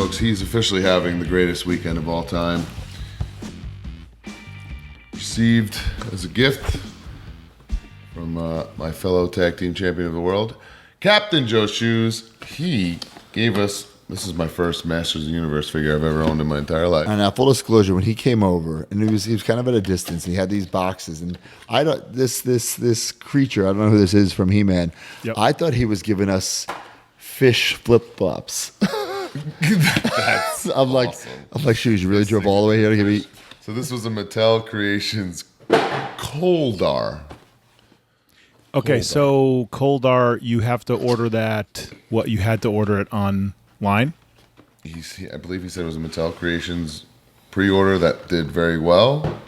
folks. He's officially having the greatest weekend of all time. Received as a gift from my fellow tag team champion of the world, Captain J'oeshoes. He gave us, this is my first Masters of the Universe figure I've ever owned in my entire life. And now, full disclosure, when he came over, and he was kind of at a distance, and he had these boxes, and I don't this creature, I don't know who this is from He-Man. Yep. I thought he was giving us fish flip flops. That's I'm like, shoes, you really drove all the way here to give me. So this was a Mattel Creations Kol-Darr. Okay, so Kol-Darr, you have to order that. What, you had to order it online? I believe he said it was a Mattel Creations pre-order that did very well.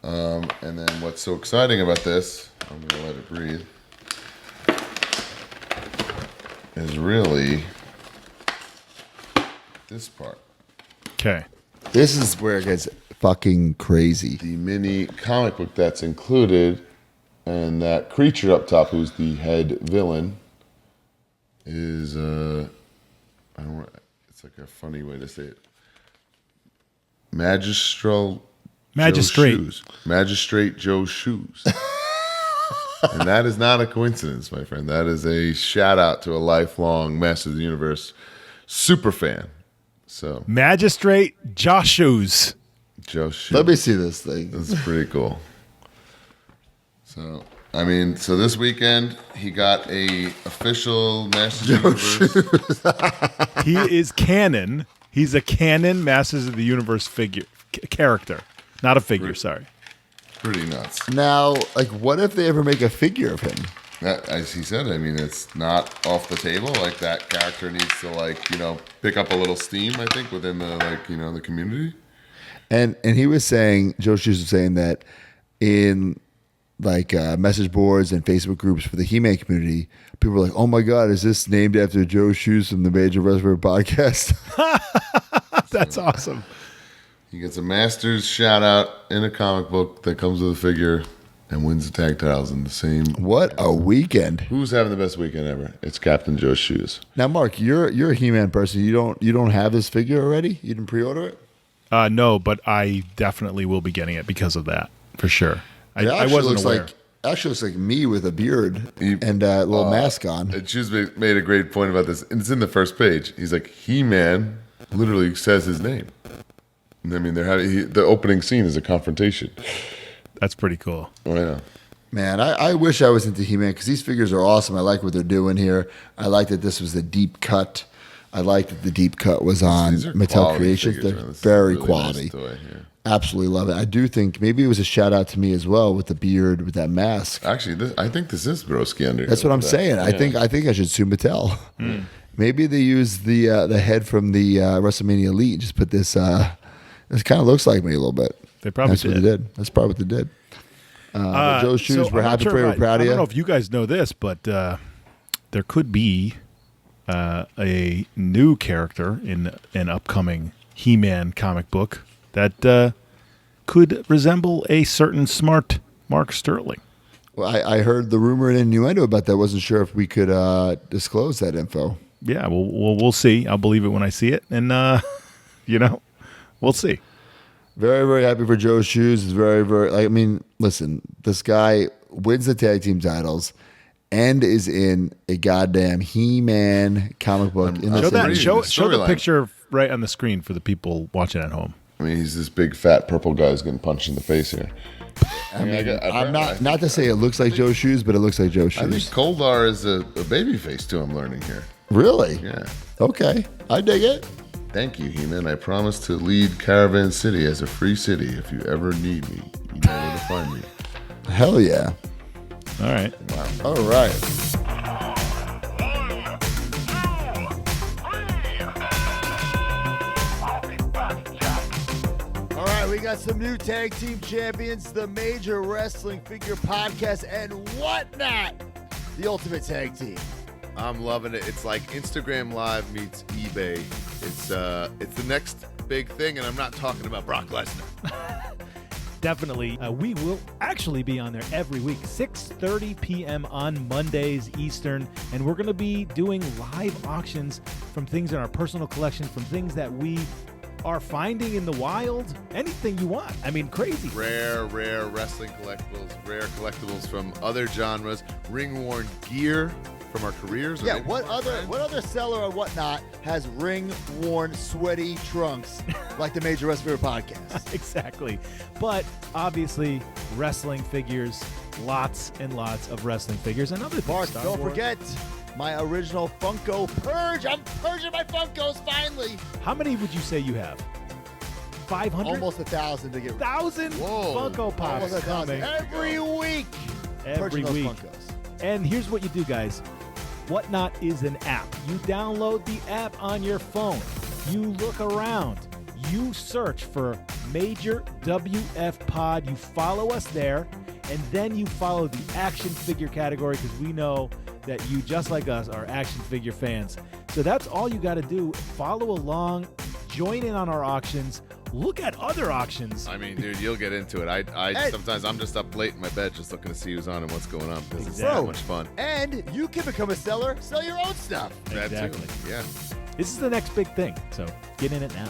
And then what's so exciting about this, I'm going to let it breathe, is really this part. Okay. This is where it gets fucking crazy. The mini comic book that's included, and that creature up top, who's the head villain, is I don't know, it's like a funny way to say it. Magistrate J'oeshoes. And that is not a coincidence, my friend. That is a shout out to a lifelong Masters of the Universe super fan. So Magistrate J'oeshoes. J'oeshoes. Let me see this thing. That's pretty cool. So, I mean, so this weekend he got a official Masters of the Universe. He is canon. He's a canon Masters of the Universe character. Not a figure, sorry. Pretty nuts. Now, like, what if they ever make a figure of him? That, as he said, I mean, it's not off the table. Like, that character needs to, like, pick up a little steam, I think, within the, the community. And he was saying, J'oeshoes was saying that in message boards and Facebook groups for the He-Man community, people were like, "Oh my God, is this named after J'oeshoes from the Major Wrestler podcast?" That's awesome. He gets a Masters shout out in a comic book that comes with a figure and wins the tag titles in the same. What a weekend! Who's having the best weekend ever? It's Captain J'oeshoes. Now, Mark, you're a He-Man person. You don't have this figure already? You didn't pre-order it? No, but I definitely will be getting it because of that, for sure. I wasn't aware. Actually looks like me with a beard and a little mask on. J'oeshoes made a great point about this, and it's in the first page. He's like, He-Man literally says his name. I mean, the opening scene is a confrontation. That's pretty cool. Oh, yeah. Man, I wish I was into He-Man because these figures are awesome. I like what they're doing here. I like that this was the deep cut. I like that the deep cut was on Mattel Creations. Figures, they're man. very really quality. Nice toy, yeah. Absolutely love it. I do think maybe it was a shout out to me as well with the beard, with that mask. Actually, I think this is Broski under. That's what I'm saying. Yeah. I think I should sue Mattel. Maybe they use the head from the WrestleMania Elite. Just put this. This kind of looks like me a little bit. They probably That's what they did. That's probably what they did. J'oeshoes, we're happy for you. We're proud of you. I don't know if you guys know this, but there could be a new character in an upcoming He-Man comic book that could resemble a certain smart Mark Sterling. Well, I heard the rumor and innuendo about that. Wasn't sure if we could disclose that info. Yeah, we'll see. I'll believe it when I see it, and we'll see. Very, very happy for J'oeshoes. It's very, very. I mean, listen, this guy wins the tag team titles and is in a goddamn He-Man comic book. Show the picture right on the screen for the people watching at home. I mean, he's this big, fat, purple guy who's getting punched in the face here. I'm not to say it looks like J'oeshoes, but it looks like J'oeshoes. I think Kol-Darr is a baby face, too, I'm learning here. Really? Yeah. Okay. I dig it. Thank you, He-Man. I promise to lead Caravan City as a free city. If you ever need me, you know where to find me. Hell yeah. All right. Wow. All right. All right, we got some new tag team champions, the Major Wrestling Figure Podcast, and whatnot. The Ultimate Tag Team. I'm loving it. It's like Instagram Live meets eBay. It's the next big thing, and I'm not talking about Brock Lesnar. Definitely. We will actually be on there every week, 6:30 p.m. on Mondays Eastern, and we're going to be doing live auctions from things in our personal collection, from things that we are finding in the wild, anything you want. I mean, crazy. Rare wrestling collectibles, rare collectibles from other genres, ring-worn gear from our careers. or Yeah, maybe what from our other friends. seller or whatnot has ring-worn, sweaty trunks like the Major Wrestling Podcast? Exactly. But obviously, wrestling figures, lots and lots of wrestling figures and other things. Mark, Star don't Wars. forget my original Funko Purge. I'm purging my Funkos finally. How many would you say you have? 500? Almost 1,000 to get 1,000 Whoa. Funko Pops almost 1,000 coming every week. every Purging those week. Funkos. And here's what you do, guys. Whatnot is an app. You download the app on your phone. You look around. You search for Major WF Pod. You follow us there. And then you follow the action figure category because we know that you, just like us, are action figure fans. So that's all you got to do. Follow along. Join in on our auctions. Look at other auctions. I mean, dude, you'll get into it. I Hey. sometimes I'm just up late in my bed just looking to see who's on and what's going on because it's Exactly. so much fun. And you can become a seller, sell your own stuff. That too. Exactly. Yeah. This is the next big thing. So get in it now.